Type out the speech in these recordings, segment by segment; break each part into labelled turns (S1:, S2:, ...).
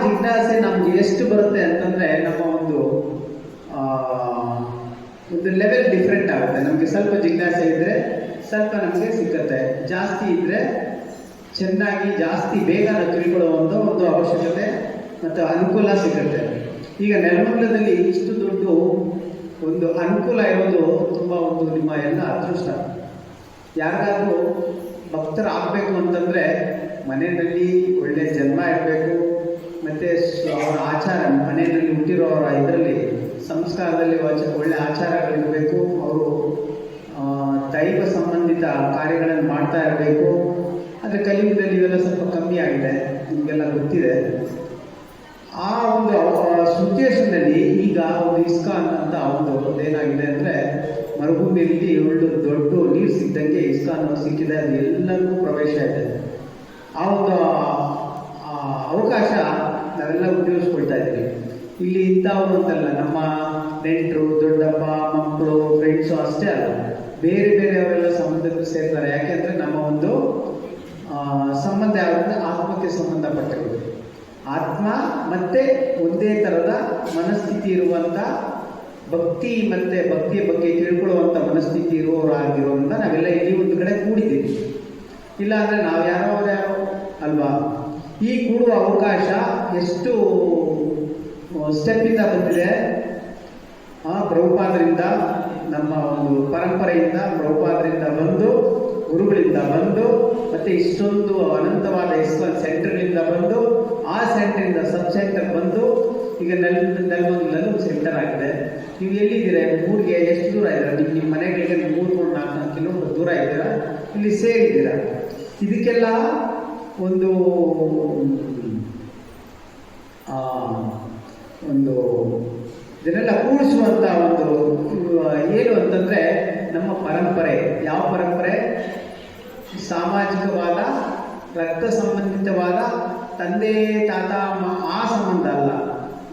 S1: ಜಿಜ್ಞಾಸೆ ನಮ್ಗೆ ಎಷ್ಟು ಬರುತ್ತೆ ಅಂತಂದ್ರೆ ನಮ್ಮ ಒಂದು ಲೆವೆಲ್ ಡಿಫ್ರೆಂಟ್ ಆಗುತ್ತೆ. ನಮಗೆ ಸ್ವಲ್ಪ ಜಿಜ್ಞಾಸೆ ಇದ್ರೆ ಸ್ವಲ್ಪ ನಮಗೆ ಸಿಕ್ಕತ್ತೆ, ಜಾಸ್ತಿ ಇದ್ರೆ ಚೆನ್ನಾಗಿ ಜಾಸ್ತಿ ಬೇಗ ನಾವು ತಿಳ್ಕೊಳ್ಳುವಂಥ ಒಂದು ಅವಶ್ಯಕತೆ ಮತ್ತು ಅನುಕೂಲ ಸಿಗುತ್ತೆ. ಈಗ ನೆಲಮಂಗಲದಲ್ಲಿ ಇಷ್ಟು ದೊಡ್ಡ ಒಂದು ಅನುಕೂಲ ಇರೋದು ತುಂಬ ಒಂದು ನಿಮ್ಮ ಎಲ್ಲ ಅದೃಷ್ಟ. ಯಾರಿಗಾದ್ರೂ ಭಕ್ತರಾಗಬೇಕು ಅಂತಂದರೆ ಮನೆಯಲ್ಲಿ ಒಳ್ಳೆ ಜನ್ಮ ಇರಬೇಕು, ಮತ್ತು ಅವರ ಆಚಾರ ಮನೆಯಲ್ಲಿ ಹುಟ್ಟಿರೋರ ಇದರಲ್ಲಿ ಸಂಸ್ಕಾರದಲ್ಲಿ ಒಳ್ಳೆ ಆಚಾರಗಳಿರಬೇಕು, ಅವರು ದೈವ ಸಂಬಂಧಿತ ಕಾರ್ಯಗಳನ್ನು ಮಾಡ್ತಾ ಇರಬೇಕು. ಆದರೆ ಕಲಿಯುಗದಲ್ಲಿ ಇವೆಲ್ಲ ಸ್ವಲ್ಪ ಕಮ್ಮಿ ಆಗಿದೆ, ನಿಮಗೆಲ್ಲ ಗೊತ್ತಿದೆ. ಆ ಒಂದು ಸಿಚುವೇಶನ್ನಲ್ಲಿ ಈಗ ಒಂದು ಇಸ್ಕಾನ್ ಅಂತ ಒಂದು ಏನಾಗಿದೆ ಅಂದರೆ ಮರುಭೂಮಿಯಲ್ಲಿ ಒಳ್ಳೆ ದೊಡ್ಡ ನೀರು ಸಿಕ್ಕಿದಂಗೆ ಇಸ್ಕಾನ್ ಸಿಕ್ಕಿದೆ, ಅದು ಎಲ್ಲರಿಗೂ ಪ್ರವೇಶ ಇದೆ. ಆ ಒಂದು ಅವಕಾಶ ನಾವೆಲ್ಲ ಉಪಯೋಗಿಸ್ಕೊಳ್ತಾ ಇದ್ದೀವಿ. ಇಲ್ಲಿ ಇಂಥವ್ರು ಅಂತಲ್ಲ, ನಮ್ಮ ನೆಂಟರು, ದೊಡ್ಡಪ್ಪ, ಮಕ್ಕಳು, ಫ್ರೆಂಡ್ಸು ಅಷ್ಟೇ ಅಲ್ಲ, ಬೇರೆ ಬೇರೆಯವರೆಲ್ಲ ಸಂಬಂಧಕ್ಕೆ ಸೇರ್ತಾರೆ. ಯಾಕೆಂದರೆ ನಮ್ಮ ಒಂದು ಸಂಬಂಧ ಯಾವಂದ್ರೆ ಆತ್ಮಕ್ಕೆ ಸಂಬಂಧಪಟ್ಟಿರೋದು. ಆತ್ಮ ಮತ್ತೆ ಒಂದೇ ಥರದ ಮನಸ್ಥಿತಿ ಇರುವಂಥ ಭಕ್ತಿ ಮತ್ತು ಭಕ್ತಿಯ ಬಗ್ಗೆ ತಿಳ್ಕೊಳ್ಳುವಂಥ ಮನಸ್ಥಿತಿ ಇರುವವರಾಗಿರೋದ್ರಿಂದ ನಾವೆಲ್ಲ ಇಲ್ಲಿ ಒಂದು ಕಡೆ ಕೂಡಿದ್ದೀವಿ. ಇಲ್ಲ ಅಂದರೆ ನಾವು ಯಾರೋ ಅಲ್ವಾ. ಈ ಕೂಡುವ ಅವಕಾಶ ಎಷ್ಟು ಸ್ಟೆಪ್ಪಿಂದ ಬಂದಿದೆ. ಪ್ರಭುಪಾದರಿಂದ, ನಮ್ಮ ಒಂದು ಪರಂಪರೆಯಿಂದ ಪ್ರಭುಪಾದರಿಂದ ಬಂದು, ಗುರುಗಳಿಂದ ಬಂದು, ಮತ್ತು ಇಷ್ಟೊಂದು ಅನಂತವಾದ ಇಸ್ಕಾನ್ ಸೆಂಟರ್ಗಳಿಂದ ಬಂದು, ಆ ಸೆಂಟರಿಂದ ಸಬ್ ಸೆಂಟರ್ ಬಂದು, ಈಗ ನೆಲಮಂಗಲದಲ್ಲಿ ಒಂದು ಸೆಂಟರ್ ಆಗಿದೆ. ನೀವು ಎಲ್ಲಿದ್ದೀರಾ? ಊರಿಗೆ ಎಷ್ಟು ದೂರ ಇದ್ದೀರಾ? ನಿಮ್ಮ ಮನೆಗಳಿಗೆ 3-4 ಕಿಲೋಮೀಟರ್ ದೂರ ಇದ್ದೀರಾ, ಇಲ್ಲಿ ಸೇರಿದ್ದೀರಾ. ಇದಕ್ಕೆಲ್ಲ ಒಂದು ಇದನ್ನೆಲ್ಲ ಕೂಡಿಸುವಂಥ ಒಂದು ಏನು ಅಂತಂದರೆ ನಮ್ಮ ಪರಂಪರೆ. ಯಾವ ಪರಂಪರೆ? ಸಾಮಾಜಿಕವಾದ, ರಕ್ತ ಸಂಬಂಧಿತವಾದ ತಂದೆ ತಾತ ಆ ಸಂಬಂಧ ಅಲ್ಲ,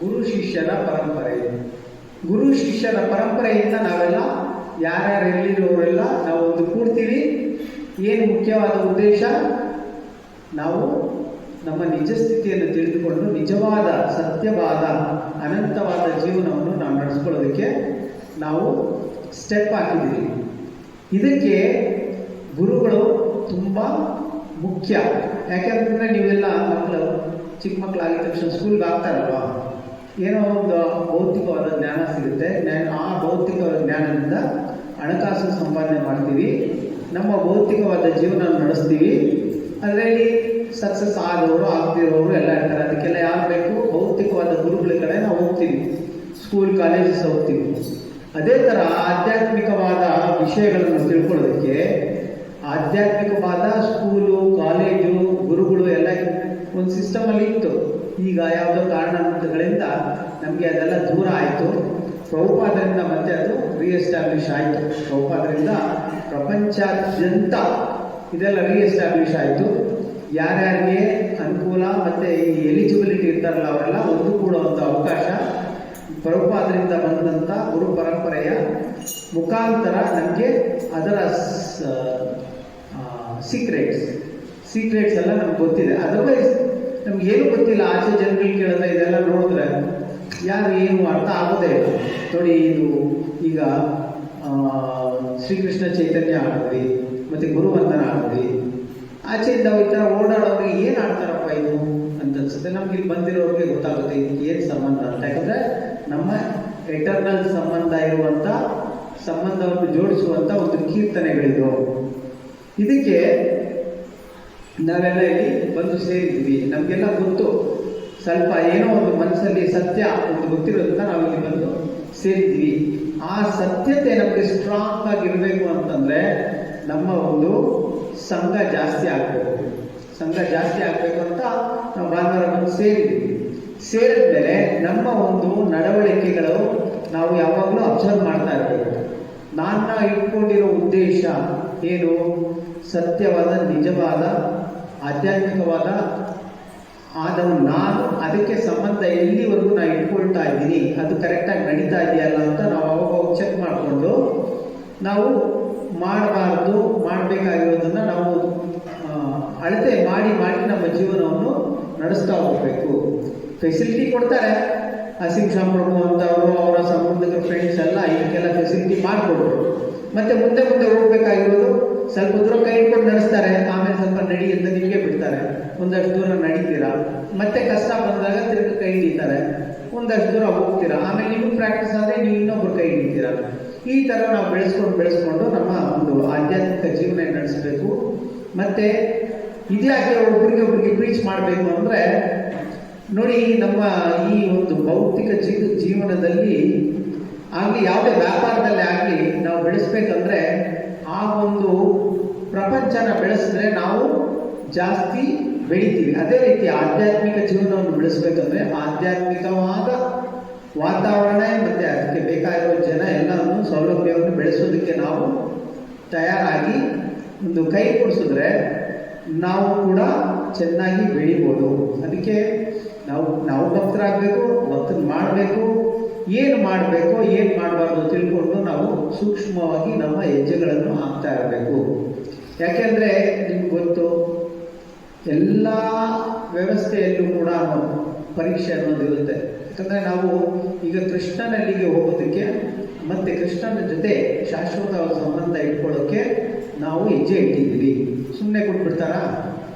S1: ಗುರು ಶಿಷ್ಯರ ಪರಂಪರೆ. ಗುರು ಶಿಷ್ಯರ ಪರಂಪರೆಯಿಂದ ನಾವೆಲ್ಲ ಯಾರ್ಯಾರು ಎಲ್ಲಿರೋರೆಲ್ಲ ನಾವು ಒಂದು ಕೂಡ್ತೀವಿ. ಏನು ಮುಖ್ಯವಾದ ಉದ್ದೇಶ? ನಾವು ನಮ್ಮ ನಿಜ ಸ್ಥಿತಿಯನ್ನು ತಿಳಿದುಕೊಂಡು ನಿಜವಾದ, ಸತ್ಯವಾದ, ಅನಂತವಾದ ಜೀವನವನ್ನು ನಾವು ನಡೆಸ್ಕೊಳ್ಳೋದಕ್ಕೆ ನಾವು ಸ್ಟೆಪ್ ಹಾಕಿದ್ದೀವಿ. ಇದಕ್ಕೆ ಗುರುಗಳು ತುಂಬ ಮುಖ್ಯ. ಯಾಕೆಂತಂದರೆ ನೀವೆಲ್ಲ ಮಕ್ಕಳು, ಚಿಕ್ಕ ಮಕ್ಕಳಾಗಿದ ತಕ್ಷಣ ಸ್ಕೂಲ್ಗೆ ಆಗ್ತಾರಲ್ವ, ಏನೋ ಒಂದು ಭೌತಿಕವಾದ ಜ್ಞಾನ ಸಿಗುತ್ತೆ. ಆ ಭೌತಿಕವಾದ ಜ್ಞಾನದಿಂದ ಹಣಕಾಸು ಸಂಪಾದನೆ ಮಾಡ್ತೀವಿ, ನಮ್ಮ ಭೌತಿಕವಾದ ಜೀವನ ನಡೆಸ್ತೀವಿ. ಅದರಲ್ಲಿ ಸಕ್ಸಸ್ ಆಗೋರು, ಆಗ್ತಿರೋರು ಎಲ್ಲ ಇರ್ತಾರೆ. ಅದಕ್ಕೆಲ್ಲ ಯಾರು ಬೇಕು? ಭೌತಿಕವಾದ ಗುರುಗಳ ಕಡೆ ನಾವು ಹೋಗ್ತೀವಿ, ಸ್ಕೂಲ್ ಕಾಲೇಜಸ್ ಹೋಗ್ತೀವಿ. ಅದೇ ಥರ ಆಧ್ಯಾತ್ಮಿಕವಾದ ವಿಷಯಗಳನ್ನು ತಿಳ್ಕೊಳ್ಳೋದಕ್ಕೆ ಆಧ್ಯಾತ್ಮಿಕವಾದ ಸ್ಕೂಲು, ಕಾಲೇಜು, ಗುರುಗಳು ಎಲ್ಲ ಒಂದು ಸಿಸ್ಟಮಲ್ಲಿ ಇತ್ತು. ಈಗ ಯಾವುದೋ ಕಾರಣಗಳಿಂದ ನಮಗೆ ಅದೆಲ್ಲ ದೂರ ಆಯಿತು. ಪ್ರಭುಪಾದರಿಂದ ಮತ್ತೆ ಅದು ರೀಎಸ್ಟಾಬ್ಲಿಷ್ ಆಯಿತು. ಪ್ರಭುಪಾದರಿಂದ ಪ್ರಪಂಚಾದ್ಯಂತ ಇದೆಲ್ಲ ರೀಎಸ್ಟಾಬ್ಲಿಷ್ ಆಯಿತು. ಯಾರ್ಯಾರಿಗೆ ಅನುಕೂಲ ಮತ್ತು ಈ ಎಲಿಜಿಬಿಲಿಟಿ ಇರ್ತಾರಲ್ಲ ಅವರೆಲ್ಲ ಒಂದು ಕೂಡುವಂಥ ಅವಕಾಶ ಪ್ರಭುಪಾದರಿಂದ ಬಂದಂಥ ಗುರು ಪರಂಪರೆಯ ಮುಖಾಂತರ ನಮಗೆ ಅದರ ಸೀಕ್ರೆಟ್ಸ್ ಎಲ್ಲ ನಮ್ಗೆ ಗೊತ್ತಿದೆ. ಅದರ್ವೈಸ್ ನಮಗೇನು ಗೊತ್ತಿಲ್ಲ. ಆಚೆ ಜನಗಳು ಕೇಳಿದ್ರೆ ಇದೆಲ್ಲ ನೋಡಿದ್ರೆ ಯಾರು ಏನು ಅರ್ಥ ಆಗೋದೇ ಇಲ್ಲ. ನೋಡಿ, ಇದು ಈಗ ಶ್ರೀಕೃಷ್ಣ ಚೈತನ್ಯ ಆಡಿದ್ವಿ, ಮತ್ತು ಗುರುವಂದನ ಆಡಿದ್ವಿ. ಆಚೆಯಿಂದ ಈ ಥರ ಓಡಾಡೋರಿಗೆ ಏನು ಆಡ್ತಾರಪ್ಪ ಇದು ಅಂತ ಅನ್ಸುತ್ತೆ. ನಮ್ಗೆ ಇಲ್ಲಿ ಬಂದಿರೋರಿಗೆ ಗೊತ್ತಾಗುತ್ತೆ ಇದಕ್ಕೆ ಏನು ಸಂಬಂಧ ಅಂತ. ಯಾಕಂದರೆ ನಮ್ಮ ಎಟರ್ನಲ್ ಸಂಬಂಧ ಇರುವಂಥ ಸಂಬಂಧವನ್ನು ಜೋಡಿಸುವಂಥ ಒಂದು ಕೀರ್ತನೆಗಳಿದು. ಇದಕ್ಕೆ ನಾವೆಲ್ಲ ಇಲ್ಲಿ ಬಂದು ಸೇರಿದ್ವಿ. ನಮಗೆಲ್ಲ ಗೊತ್ತು, ಸ್ವಲ್ಪ ಏನೋ ಒಂದು ಮನಸ್ಸಲ್ಲಿ ಸತ್ಯ ಒಂದು ಗೊತ್ತಿರೋದ್ರಿಂದ ನಾವಿಲ್ಲಿ ಬಂದು ಸೇರಿದ್ವಿ. ಆ ಸತ್ಯತೆ ನಮಗೆ ಸ್ಟ್ರಾಂಗ್ ಆಗಿರಬೇಕು ಅಂತಂದರೆ ನಮ್ಮ ಒಂದು ಸಂಘ ಜಾಸ್ತಿ ಆಗಬೇಕು. ಸಂಘ ಜಾಸ್ತಿ ಆಗಬೇಕು ಅಂತ ನಾವು ಭಾನುವಾರ ಬಂದು ಸೇರಿದ್ವಿ. ಸೇರಿದ ಮೇಲೆ ನಮ್ಮ ಒಂದು ನಡವಳಿಕೆಗಳು ನಾವು ಯಾವಾಗಲೂ ಅಬ್ಸರ್ವ್ ಮಾಡ್ತಾ ಇರಬೇಕು. ನಾನು ಇಟ್ಕೊಂಡಿರೋ ಉದ್ದೇಶ ಏನು? ಸತ್ಯವಾದ, ನಿಜವಾದ, ಆಧ್ಯಾತ್ಮಿಕವಾದ ಆದವು ನಾನು. ಅದಕ್ಕೆ ಸಂಬಂಧ ಎಲ್ಲಿವರೆಗೂ ನಾನು ಇಟ್ಕೊಳ್ತಾ ಇದ್ದೀನಿ, ಅದು ಕರೆಕ್ಟಾಗಿ ನಡೀತಾ ಇದೆಯಲ್ಲ ಅಂತ ನಾವು ಅವಾಗ ಚೆಕ್ ಮಾಡಿಕೊಂಡು ನಾವು ಮಾಡಬೇಕಾಗಿರೋದನ್ನು ನಾವು ಅಳತೆ ಮಾಡಿ ನಮ್ಮ ಜೀವನವನ್ನು ನಡೆಸ್ತಾ ಹೋಗಬೇಕು. ಫೆಸಿಲಿಟಿ ಕೊಡ್ತಾರೆ. ಅಸಿಂಶಾಮ್ ಪ್ರಭು ಅಂತವರು ಅವರ ಸಂಬಂಧಿಕರ ಫ್ರೆಂಡ್ಸ್ ಎಲ್ಲ ಇದಕ್ಕೆಲ್ಲ ಫೆಸಿಲಿಟಿ ಮಾಡಿಕೊಟ್ರು. ಮತ್ತೆ ಮುಂದೆ ಮುಂದೆ ಹೋಗ್ಬೇಕಾಗಿರೋದು ಸ್ವಲ್ಪ ದೂರ ಕೈ ಇಟ್ಕೊಂಡು ನಡೆಸ್ತಾರೆ, ಆಮೇಲೆ ಸ್ವಲ್ಪ ನಡಿ ಅಂತ ನಿಮಗೆ ಬಿಡ್ತಾರೆ. ಒಂದಷ್ಟು ದೂರ ನಡೀತೀರಾ, ಮತ್ತೆ ಕಷ್ಟ ಬಂದಾಗ ತಿರುಗಿ ಕೈ ಹಿಡಿತಾರೆ, ಒಂದಷ್ಟು ದೂರ ಹೋಗ್ತೀರಾ, ಆಮೇಲೆ ನಿಮ್ಗೆ ಪ್ರಾಕ್ಟೀಸ್ ಆದರೆ ನೀವು ಇನ್ನೊಬ್ರು ಕೈ ಹಿಡಿತೀರಾ. ಈ ಥರ ನಾವು ಬೆಳೆಸ್ಕೊಂಡು ನಮ್ಮ ಒಂದು ಆಧ್ಯಾತ್ಮಿಕ ಜೀವನ ನಡೆಸಬೇಕು. ಮತ್ತೆ ಇದ್ಯಾಕೆ ಒಬ್ರಿಗೆ ಪ್ರೀಚ್ ಮಾಡಬೇಕು ಅಂದರೆ, ನೋಡಿ ನಮ್ಮ ಈ ಒಂದು ಭೌತಿಕ ಜೀವನದಲ್ಲಿ ಆಗಲಿ ಯಾವುದೇ ವ್ಯಾಪಾರದಲ್ಲಿ ಆಗಲಿ ನಾವು ಬೆಳೆಸ್ಬೇಕಂದ್ರೆ ಆ ಒಂದು ಪ್ರಪಂಚನ ಬೆಳೆಸಿದ್ರೆ ನಾವು ಜಾಸ್ತಿ ಬೆಳಿತೀವಿ. ಅದೇ ರೀತಿ ಆಧ್ಯಾತ್ಮಿಕ ಜೀವನವನ್ನು ಬೆಳೆಸ್ಬೇಕಂದ್ರೆ ಆಧ್ಯಾತ್ಮಿಕವಾದ ವಾತಾವರಣ ಮತ್ತು ಅದಕ್ಕೆ ಬೇಕಾಗಿರೋ ಜನ ಎಲ್ಲವನ್ನು ಸೌಲಭ್ಯವನ್ನು ಬೆಳೆಸೋದಕ್ಕೆ ನಾವು ತಯಾರಾಗಿ ಒಂದು ಕೈ ಕೊಡಿಸಿದ್ರೆ ನಾವು ಕೂಡ ಚೆನ್ನಾಗಿ ಬೆಳಿಬೋದು. ಅದಕ್ಕೆ ನಾವು ಭಕ್ತರಾಗಬೇಕು, ಭಕ್ತನ ಮಾಡಬೇಕು, ಏನು ಮಾಡಬೇಕು ಏನು ಮಾಡಬಾರ್ದು ತಿಳ್ಕೊಂಡು ನಾವು ಸೂಕ್ಷ್ಮವಾಗಿ ನಮ್ಮ ಹೆಜ್ಜೆಗಳನ್ನು ಹಾಕ್ತಾ ಇರಬೇಕು. ಯಾಕೆಂದರೆ ನಿಮ್ಗೆ ಗೊತ್ತು, ಎಲ್ಲ ವ್ಯವಸ್ಥೆಯಲ್ಲೂ ಕೂಡ ಪರೀಕ್ಷೆ ಅನ್ನೋದು ಇರುತ್ತೆ. ಯಾಕಂದರೆ ನಾವು ಈಗ ಕೃಷ್ಣನಲ್ಲಿಗೆ ಹೋಗೋದಕ್ಕೆ ಮತ್ತು ಕೃಷ್ಣನ ಜೊತೆ ಶಾಶ್ವತವಾದ ಸಂಬಂಧ ಇಟ್ಕೊಳ್ಳೋಕ್ಕೆ ನಾವು ಹೆಜ್ಜೆ ಇಟ್ಟಿದ್ದೀವಿ. ಸುಮ್ಮನೆ ಕೊಟ್ಬಿಡ್ತಾರಾ,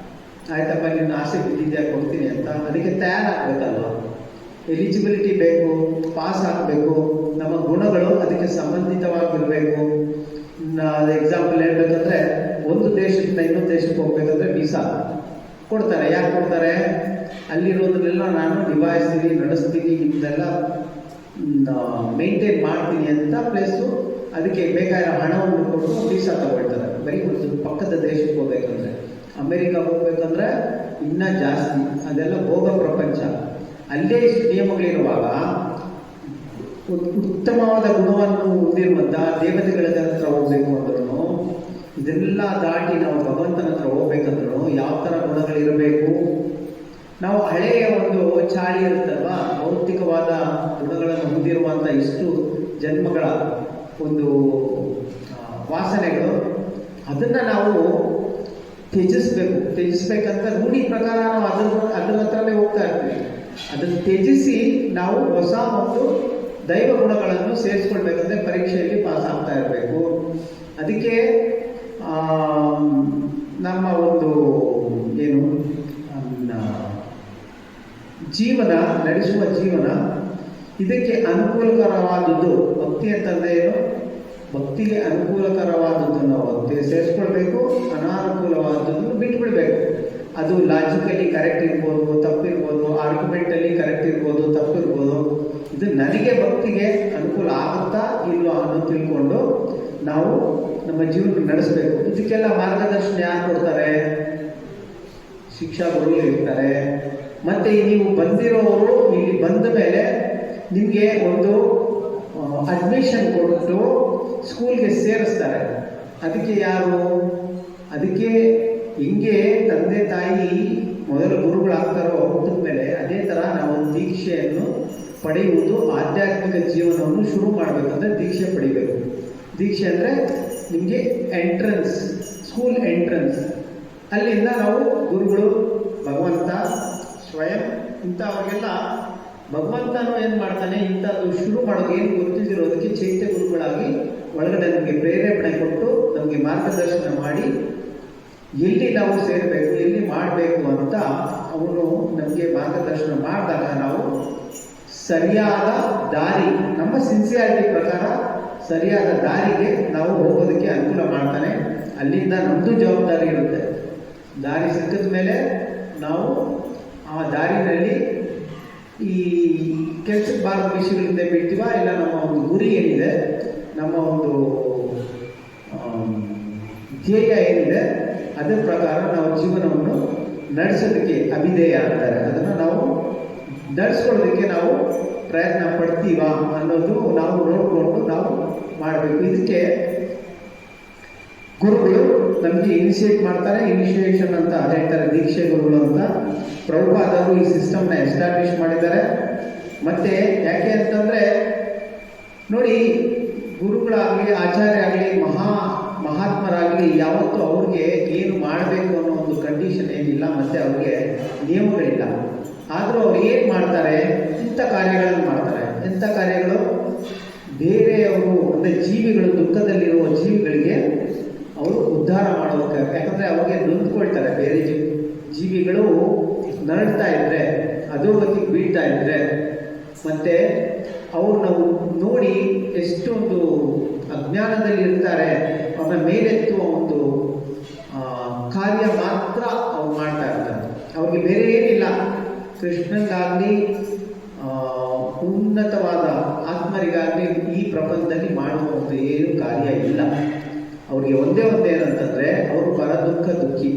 S1: ಆಯ್ತಪ್ಪ ನಿನ್ನ ಆಸೆ ಬಿದ್ದಿದ್ಯಾ ಕೊಡ್ತೀನಿ ಅಂತ. ಅದಕ್ಕೆ ತಯಾರಾಗಬೇಕಲ್ವ, ಎಲಿಜಿಬಿಲಿಟಿ ಬೇಕು, ಪಾಸ್ ಆಗಬೇಕು, ನಮ್ಮ ಗುಣಗಳು ಅದಕ್ಕೆ ಸಂಬಂಧಿತವಾಗಿರಬೇಕು. ಎಕ್ಸಾಂಪಲ್ ಹೇಳ್ಬೇಕಂದ್ರೆ, ಒಂದು ದೇಶದಿಂದ ಇನ್ನೊಂದು ದೇಶಕ್ಕೆ ಹೋಗ್ಬೇಕಂದ್ರೆ ವೀಸಾ ಕೊಡ್ತಾರೆ. ಯಾಕೆ ಕೊಡ್ತಾರೆ? ಅಲ್ಲಿರೋದನ್ನೆಲ್ಲ ನಾನು ನಿಭಾಯಿಸ್ತೀನಿ, ನಡೆಸ್ತೀನಿ, ನಿಮ್ದೆಲ್ಲ ಮೇಂಟೈನ್ ಮಾಡ್ತೀನಿ ಅಂತ ಪ್ಲೇಸು. ಅದಕ್ಕೆ ಬೇಕಾಗಿರೋ ಹಣವನ್ನು ಕೊಟ್ಟು ವೀಸಾ ತಗೊಳ್ತಾರೆ. ಬರೀ ಒಂದು ಪಕ್ಕದ ದೇಶಕ್ಕೆ ಹೋಗ್ಬೇಕಂದ್ರೆ, ಅಮೇರಿಕಾ ಹೋಗ್ಬೇಕಂದ್ರೆ ಇನ್ನೂ ಜಾಸ್ತಿ. ಅದೆಲ್ಲ ಭೋಗ ಪ್ರಪಂಚ. ಅಲ್ಲೇ ಇಷ್ಟು ನಿಯಮಗಳಿರುವಾಗ ಉತ್ತಮವಾದ ಗುಣವನ್ನು ಹೊಂದಿರುವಂಥ ದೇವತೆಗಳ ಹತ್ರ ಹೋಗ್ಬೇಕು ಅಂದ್ರೂ, ಇದೆಲ್ಲ ದಾಟಿ ನಾವು ಭಗವಂತನ ಹತ್ರ ಹೋಗ್ಬೇಕಂದ್ರೂ ಯಾವ ಥರ ಗುಣಗಳಿರಬೇಕು? ನಾವು ಹಳೆಯ ಒಂದು ಚಾಳಿ ಇರುತ್ತಲ್ವ, ಭೌತಿಕವಾದ ಗುಣಗಳನ್ನು ಹೊಂದಿರುವಂಥ ಇಷ್ಟು ಜನ್ಮಗಳ ಒಂದು ವಾಸನೆಗಳು, ಅದನ್ನು ನಾವು ತ್ಯಜಿಸ್ಬೇಕಂತ ರೂಢಿ ಪ್ರಕಾರ ನಾವು ಅದ್ರ ಹತ್ರನೇ ಹೋಗ್ತಾ ಇರ್ತೀವಿ. ಅದನ್ನು ತ್ಯಜಿಸಿ ನಾವು ಹೊಸ ಒಂದು ದೈವ ಗುಣಗಳನ್ನು ಸೇರಿಸ್ಕೊಳ್ಬೇಕಂದ್ರೆ ಪರೀಕ್ಷೆಯಲ್ಲಿ ಪಾಸ್ ಆಗ್ತಾ ಇರಬೇಕು. ಅದಕ್ಕೆ ನಮ್ಮ ಒಂದು ಏನು ಜೀವನ ನಡೆಸುವ ಜೀವನ ಇದಕ್ಕೆ ಅನುಕೂಲಕರವಾದದ್ದು ಭಕ್ತಿ ಅಂತಂದ್ರೆ ಏನು? ಭಕ್ತಿಗೆ ಅನುಕೂಲಕರವಾದದ್ದನ್ನು ನಾವು ಸೇರಿಸ್ಕೊಳ್ಬೇಕು, ಅನಾನುಕೂಲವಾದದ್ದನ್ನು ಬಿಟ್ಬಿಡ್ಬೇಕು. ಅದು ಲಾಜಿಕಲಿ ಕರೆಕ್ಟ್ ಇರ್ಬೋದು, ತಪ್ಪಿರ್ಬೋದು, ಆರ್ಗ್ಯುಮೆಂಟಲ್ಲಿ ಕರೆಕ್ಟ್ ಇರ್ಬೋದು, ತಪ್ಪಿರ್ಬೋದು. ಇದು ನನಗೆ ಭಕ್ತಿಗೆ ಅನುಕೂಲ ಆಗುತ್ತಾ ಇಲ್ವಾ ಅನ್ನೋ ತಿಳ್ಕೊಂಡು ನಾವು ನಮ್ಮ ಜೀವನ ನಡೆಸಬೇಕು. ಇದಕ್ಕೆಲ್ಲ ಮಾರ್ಗದರ್ಶನ ಯಾರು ಕೊಡ್ತಾರೆ? ಶಿಕ್ಷಾ ಗುರುಗಳು ಇರ್ತಾರೆ. ಮತ್ತೆ ನೀವು ಬಂದಿರೋರು ಇಲ್ಲಿ ಬಂದ ಮೇಲೆ ನಿಮಗೆ ಒಂದು ಅಡ್ಮಿಷನ್ ಕೊಟ್ಟು ಸ್ಕೂಲ್ಗೆ ಸೇರಿಸ್ತಾರೆ. ಅದಕ್ಕೆ ಯಾರು? ಅದಕ್ಕೆ ಹಿಂಗೆ ತಂದೆ ತಾಯಿ ಮೊದಲು ಗುರುಗಳಾಗ್ತಾರೋ ಹುಟ್ಟಿದ ಮೇಲೆ, ಅದೇ ಥರ ನಾವು ದೀಕ್ಷೆಯನ್ನು ಪಡೆಯುವುದು, ಆಧ್ಯಾತ್ಮಿಕ ಜೀವನವನ್ನು ಶುರು ಮಾಡಬೇಕಂದ್ರೆ ದೀಕ್ಷೆ ಪಡಿಬೇಕು. ದೀಕ್ಷೆ ಅಂದರೆ ನಿಮಗೆ ಎಂಟ್ರೆನ್ಸ್, ಸ್ಕೂಲ್ ಎಂಟ್ರೆನ್ಸ್. ಅಲ್ಲಿಂದ ನಾವು ಗುರುಗಳು, ಭಗವಂತ ಸ್ವಯಂ ಇಂಥವ್ರಿಗೆಲ್ಲ ಭಗವಂತನೂ ಏನು ಮಾಡ್ತಾನೆ, ಇಂಥದ್ದು ಶುರು ಮಾಡೋದು ಏನು ಗೊತ್ತಿರೋದಕ್ಕೆ ಚೈತ್ಯ ಗುರುಗಳಾಗಿ ಒಳಗಡೆ ನಮಗೆ ಪ್ರೇರೇಪಣೆ ಕೊಟ್ಟು ನಮಗೆ ಮಾರ್ಗದರ್ಶನ ಮಾಡಿ ಎಲ್ಲಿ ನಾವು ಸೇರಬೇಕು, ಎಲ್ಲಿ ಮಾಡಬೇಕು ಅಂತ ಅವರು ನಮಗೆ ಮಾರ್ಗದರ್ಶನ ಮಾಡಿದಾಗ ನಾವು ಸರಿಯಾದ ದಾರಿ, ನಮ್ಮ ಸಿನ್ಸಿಯಾರಿಟಿ ಪ್ರಕಾರ ಸರಿಯಾದ ದಾರಿಗೆ ನಾವು ಹೋಗೋದಕ್ಕೆ ಅನುಕೂಲ ಮಾಡ್ತಾನೆ. ಅಲ್ಲಿಂದ ನಮ್ಮದು ಜವಾಬ್ದಾರಿ ಇರುತ್ತೆ. ದಾರಿ ಸಿಕ್ಕಿದ ಮೇಲೆ ನಾವು ಆ ದಾರಿನಲ್ಲಿ ಈ ಕೆಲಸಕ್ಕೆ ಬಾರದ ವಿಷಯಗಳಿಂದ ಬಿಡ್ತೀವ, ಇಲ್ಲ ನಮ್ಮ ಒಂದು ಗುರಿ ಏನಿದೆ, ನಮ್ಮ ಒಂದು ಧ್ಯೇಯ ಏನಿದೆ ಅದರ ಪ್ರಕಾರ ನಾವು ಜೀವನವನ್ನು ನಡೆಸೋದಕ್ಕೆ ಅಭಿಧೇಯ ಅಂತಾರೆ. ಅದನ್ನು ನಾವು ನಡೆಸ್ಕೊಳ್ಳೋದಕ್ಕೆ ನಾವು ಪ್ರಯತ್ನ ಪಡ್ತೀವ ಅನ್ನೋದು ನಾವು ನೋಡಿಕೊಂಡು ನಾವು ಮಾಡಬೇಕು. ಇದಕ್ಕೆ ಗುರುಗಳು ನಮಗೆ ಇನಿಷಿಯೇಟ್ ಮಾಡ್ತಾರೆ. ಇನಿಷಿಯೇಷನ್ ಅಂತ ಹೇಳ್ತಾರೆ, ದೀಕ್ಷೆ ಗುರುಗಳು ಅಂತ. ಪ್ರಭುಪಾದರು ಈ ಸಿಸ್ಟಮ್ನ ಎಸ್ಟಾಬ್ಲಿಷ್ ಮಾಡಿದ್ದಾರೆ. ಮತ್ತೆ ಯಾಕೆ ಅಂತಂದರೆ ನೋಡಿ, ಗುರುಗಳಾಗಲಿ ಆಚಾರ್ಯ ಆಗಲಿ ಮಹಾತ್ಮರಾಗಲಿ ಯಾವತ್ತೂ ಅವ್ರಿಗೆ ಏನು ಮಾಡಬೇಕು ಅನ್ನೋ ಒಂದು ಕಂಡೀಷನ್ ಏನಿಲ್ಲ, ಮತ್ತು ಅವ್ರಿಗೆ ನಿಯಮಗಳಿಲ್ಲ. ಆದರೂ ಅವ್ರು ಏನು ಮಾಡ್ತಾರೆ, ಇಂಥ ಕಾರ್ಯಗಳನ್ನು ಮಾಡ್ತಾರೆ. ಎಂಥ ಕಾರ್ಯಗಳು? ಬೇರೆಯವರು ಅಂದರೆ ಜೀವಿಗಳು, ದುಃಖದಲ್ಲಿರುವ ಜೀವಿಗಳಿಗೆ ಅವರು ಉದ್ಧಾರ ಮಾಡೋದಕ್ಕೆ. ಯಾಕಂದರೆ ಅವ್ರಿಗೆ ನೊಂದ್ಕೊಳ್ತಾರೆ. ಬೇರೆ ಜೀವಿಗಳು ನರಳ್ತಾ ಇದ್ರೆ, ಅಧೋಗತಿಗೆ ಬೀಳ್ತಾ ಇದ್ರೆ, ಮತ್ತು ಅವ್ರನ್ನ ನೋಡಿ ಎಷ್ಟೊಂದು ಅಜ್ಞಾನದಲ್ಲಿ ಇರ್ತಾರೆ, ಅವರ ಮೇಲೆತ್ತುವ ಒಂದು ಕಾರ್ಯ ಮಾತ್ರ ಅವ್ರು ಮಾಡ್ತಾ ಇರ್ತಾರೆ. ಅವ್ರಿಗೆ ಬೇರೆ ಏನಿಲ್ಲ. ಕೃಷ್ಣನಿಗಾಗಲಿ ಉನ್ನತವಾದ ಆತ್ಮರಿಗಾಗಲಿ ಈ ಪ್ರಪಂಚದಲ್ಲಿ ಮಾಡುವ ಒಂದು ಏನು ಕಾರ್ಯ ಇಲ್ಲ. ಅವ್ರಿಗೆ ಒಂದೇ ಏನಂತಂದರೆ ಅವರು ಪರದುಃಖ ದುಃಖಿ.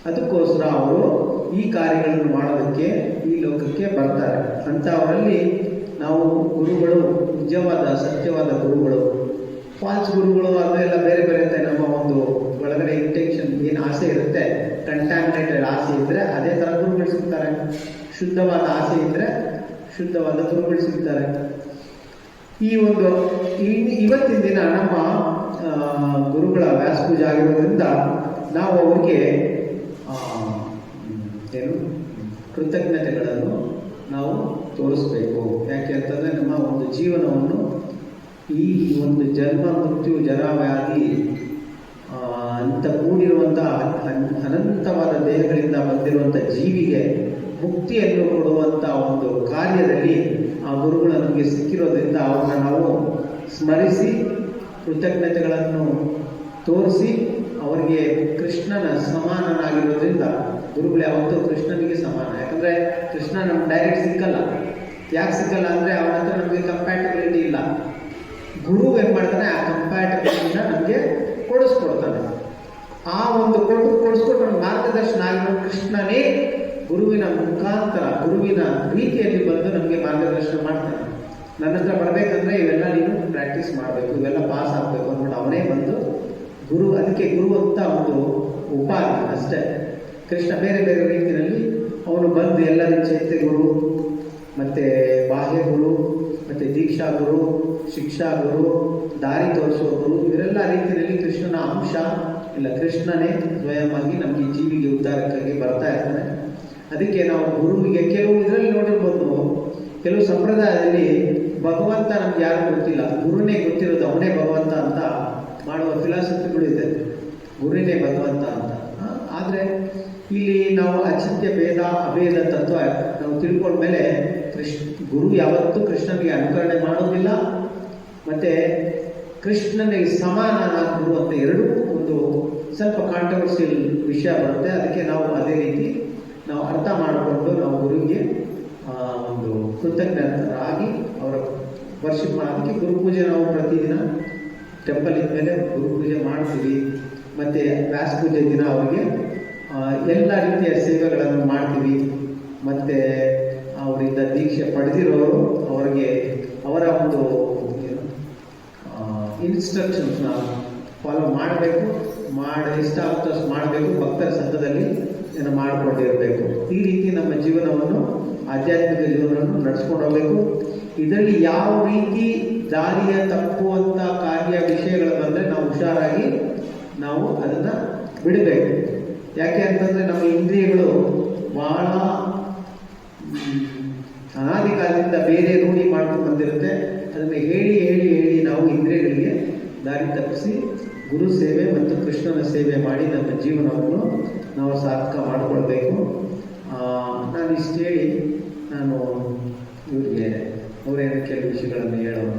S1: ಅದಕ್ಕೋಸ್ಕರ ಅವರು ಈ ಕಾರ್ಯಗಳನ್ನು ಮಾಡೋದಕ್ಕೆ ಈ ಲೋಕಕ್ಕೆ ಬರ್ತಾರೆ. ಅಂಥವರಲ್ಲಿ ನಾವು ಗುರುಗಳು, ನಿಜವಾದ ಸತ್ಯವಾದ ಗುರುಗಳು, ಫಾಲ್ಸ್ ಗುರುಗಳು ಅದೆಲ್ಲ ಬೇರೆ ಬೇರೆ ಇರುತ್ತೆ. ನಮ್ಮ ಒಂದು ಒಳಗಡೆ ಇಂಟೆನ್ಷನ್ ಏನು ಆಸೆ ಇರುತ್ತೆ, ಕಂಟ್ಯಾಮಿನೇಟೆಡ್ ಆಸೆ ಇದ್ದರೆ ಅದೇ ಥರ ಗುರುಗಳು ಸಿಗ್ತಾರೆ. ಶುದ್ಧವಾದ ಆಸೆ ಇದ್ದರೆ ಶುದ್ಧವಾದ ಗುರುಗಳು ಸಿಗ್ತಾರೆ. ಈ ಒಂದು ಇವತ್ತಿನ ದಿನ ನಮ್ಮ ಗುರುಗಳ ವ್ಯಾಸ ಪೂಜೆ ಆಗಿರೋದ್ರಿಂದ ನಾವು ಅವ್ರಿಗೆ ಕೃತಜ್ಞತೆಗಳನ್ನು ನಾವು ತೋರಿಸ್ಬೇಕು. ಯಾಕೆ ಅಂತಂದರೆ ನಮ್ಮ ಒಂದು ಜೀವನವನ್ನು ಈ ಒಂದು ಜನ್ಮ ಮೃತ್ಯು ಜರಾವ್ಯಾಧಿ ಅಂತ ಕೂಡಿರುವಂಥ ಅನಂತವಾದ ದೇಹಗಳಿಂದ ಬಂದಿರುವಂಥ ಜೀವಿಗೆ ಮುಕ್ತಿಯನ್ನು ಕೊಡುವಂಥ ಒಂದು ಕಾರ್ಯದಲ್ಲಿ ಆ ಗುರುಗಳು ನಮಗೆ ಸಿಕ್ಕಿರೋದ್ರಿಂದ ಅವ್ರನ್ನ ನಾವು ಸ್ಮರಿಸಿ ಕೃತಜ್ಞತೆಗಳನ್ನು ತೋರಿಸಿ ಅವರಿಗೆ ಕೃಷ್ಣನ ಸಮಾನನಾಗಿರೋದ್ರಿಂದ ಗುರುಗಳು ಯಾವತ್ತೂ ಕೃಷ್ಣನಿಗೆ ಸಮಾನ. ಯಾಕಂದರೆ ಕೃಷ್ಣ ನಮ್ಗೆ ಡೈರೆಕ್ಟ್ ಸಿಕ್ಕಲ್ಲ. ಯಾಕೆ ಸಿಕ್ಕಲ್ಲ ಅಂದರೆ ಅವನ ಹತ್ರ ನಮಗೆ ಕಂಪ್ಯಾಟಿಬಿಲಿಟಿ ಇಲ್ಲ. ಗುರು ಏನು ಮಾಡ್ತಾನೆ, ಆ ಕಂಪ್ಯಾಟಿಬಿಲಿಟಿನ ನಮಗೆ ಕೊಡಿಸ್ಕೊಡ್ತಾನೆ. ಆ ಒಂದು ಕೊಡಿಸ್ಕೊಟ್ಟು ಮಾರ್ಗದರ್ಶನ ಆಗಿರೋ ಕೃಷ್ಣನೇ ಗುರುವಿನ ಮುಖಾಂತರ, ಗುರುವಿನ ರೀತಿಯಲ್ಲಿ ಬಂದು ನಮಗೆ ಮಾರ್ಗದರ್ಶನ ಮಾಡ್ತಾನೆ. ನನ್ನ ಹತ್ರ ಬರಬೇಕಂದ್ರೆ ಇವೆಲ್ಲ ನೀನು ಪ್ರಾಕ್ಟೀಸ್ ಮಾಡಬೇಕು, ಇವೆಲ್ಲ ಪಾಸ್ ಆಗಬೇಕು ಅಂದ್ಬಿಟ್ಟು ಅವನೇ ಬಂದು ಗುರು. ಅದಕ್ಕೆ ಗುರು ಅಂತ ಒಂದು ಉಪಾಧಿ ಅಷ್ಟೇ. ಕೃಷ್ಣ ಬೇರೆ ಬೇರೆ ರೀತಿಯಲ್ಲಿ ಅವನು ಬಂದು ಎಲ್ಲರಿಗೂ ಚೈತ್ಯ ಗುರು, ಮತ್ತು ಬಾಹ್ಯ ಗುರು, ಮತ್ತು ದೀಕ್ಷಾ ಗುರು, ಶಿಕ್ಷಾ ಗುರು, ದಾರಿ ತೋರಿಸುವ ಗುರು, ಇವರೆಲ್ಲ ರೀತಿಯಲ್ಲಿ ಕೃಷ್ಣನ ಅಂಶ ಇಲ್ಲ. ಕೃಷ್ಣನೇ ಸ್ವಯಂವಾಗಿ ನಮಗೆ ಜೀವಿಗೆ ಉದ್ಧಾರಕ್ಕಾಗಿ ಬರ್ತಾ ಇರ್ತಾನೆ. ಅದಕ್ಕೆ ನಾವು ಗುರುವಿಗೆ ಕೆಲವು ಇದರಲ್ಲಿ ನೋಡಿರ್ಬೋದು, ಕೆಲವು ಸಂಪ್ರದಾಯದಲ್ಲಿ ಭಗವಂತ ನಮ್ಗೆ ಯಾರು ಗೊತ್ತಿಲ್ಲ, ಗುರುನೇ ಗೊತ್ತಿರೋದು, ಅವನೇ ಭಗವಂತ ಅಂತ ಮಾಡುವ ಫಿಲಾಸಫಿಗಳು ಇದೆ. ಗುರುನೇ ಭಗವಂತ ಅಂತ. ಆದರೆ ಇಲ್ಲಿ ನಾವು ಅಚಿಂತ್ಯ ಭೇದ ಅಭೇದ ತತ್ವ ನಾವು ತಿಳ್ಕೊಂಡ್ಮೇಲೆ ಗುರು ಯಾವತ್ತೂ ಕೃಷ್ಣನಿಗೆ ಅನುಕರಣೆ ಮಾಡೋದಿಲ್ಲ, ಮತ್ತು ಕೃಷ್ಣನಿಗೆ ಸಮಾನನ ಗುರು ಅಂತ ಎರಡೂ ಒಂದು ಸ್ವಲ್ಪ ಕಾಂಟ್ರವರ್ಸಿಯಲ್ ವಿಷಯ ಬರುತ್ತೆ. ಅದಕ್ಕೆ ನಾವು ಅದೇ ರೀತಿ ನಾವು ಅರ್ಥ ಮಾಡಿಕೊಂಡು ನಾವು ಗುರುವಿಗೆ ಒಂದು ಕೃತಜ್ಞರಾಗಿ ಅವರ ವರ್ಷಿಪ್ ಮಾಡೋದಕ್ಕೆ ಗುರುಪೂಜೆ ನಾವು ಪ್ರತಿದಿನ ಟೆಂಪಲ್ ಇದ್ಮೇಲೆ ಗುರುಪೂಜೆ ಮಾಡ್ತೀವಿ. ಮತ್ತು ವ್ಯಾಸ ಪೂಜೆ ದಿನ ಅವರಿಗೆ ಎಲ್ಲ ರೀತಿಯ ಸೇವೆಗಳನ್ನು ಮಾಡ್ತೀವಿ. ಮತ್ತು ಅವರಿಂದ ದೀಕ್ಷೆ ಪಡೆದಿರೋರು ಅವರಿಗೆ ಅವರ ಒಂದು ಇನ್ಸ್ಟ್ರಕ್ಷನ್ಸ್ನ ಫಾಲೋ ಮಾಡಬೇಕು, ಇಷ್ಟ ಆಗುತ್ತಷ್ಟು ಮಾಡಬೇಕು, ಭಕ್ತರ ಸಂಘದಲ್ಲಿ ಏನೋ ಮಾಡಿಕೊಂಡಿರಬೇಕು. ಈ ರೀತಿ ನಮ್ಮ ಜೀವನವನ್ನು, ಆಧ್ಯಾತ್ಮಿಕ ಜೀವನವನ್ನು ನಡೆಸ್ಕೊಂಡು ಹೋಗಬೇಕು. ಇದರಲ್ಲಿ ಯಾವ ರೀತಿ ದಾರಿಯ ತಪ್ಪುವಂಥ ಕಾರ್ಯ ವಿಷಯಗಳು ಬಂದರೆ ನಾವು ಹುಷಾರಾಗಿ ನಾವು ಅದನ್ನು ಬಿಡಬೇಕು. ಯಾಕೆ ಅಂತಂದರೆ ನಮ್ಮ ಇಂದ್ರಿಯಗಳು ಬಹಳ ಅನಾದಿ ಕಾಲದಿಂದ ಬೇರೆ ರೂಢಿ ಮಾಡ್ಕೊಂಡು ಬಂದಿರುತ್ತೆ. ಅದನ್ನು ಹೇಳಿ ಹೇಳಿ ಹೇಳಿ ನಾವು ಇಂದ್ರಿಯಗಳಿಗೆ ದಾರಿ ತಪ್ಪಿಸಿ ಗುರು ಸೇವೆ ಮತ್ತು ಕೃಷ್ಣನ ಸೇವೆ ಮಾಡಿ ನಮ್ಮ ಜೀವನವನ್ನು ನಾವು ಸಾರ್ಥಕ ಮಾಡಿಕೊಳ್ಬೇಕು. ನಾನು ಇಷ್ಟು ಹೇಳಿ ನಾನು ಇವರಿಗೆ ಅವರೇನು ಕೆಲವು ವಿಷಯಗಳನ್ನು ಹೇಳೋಣ.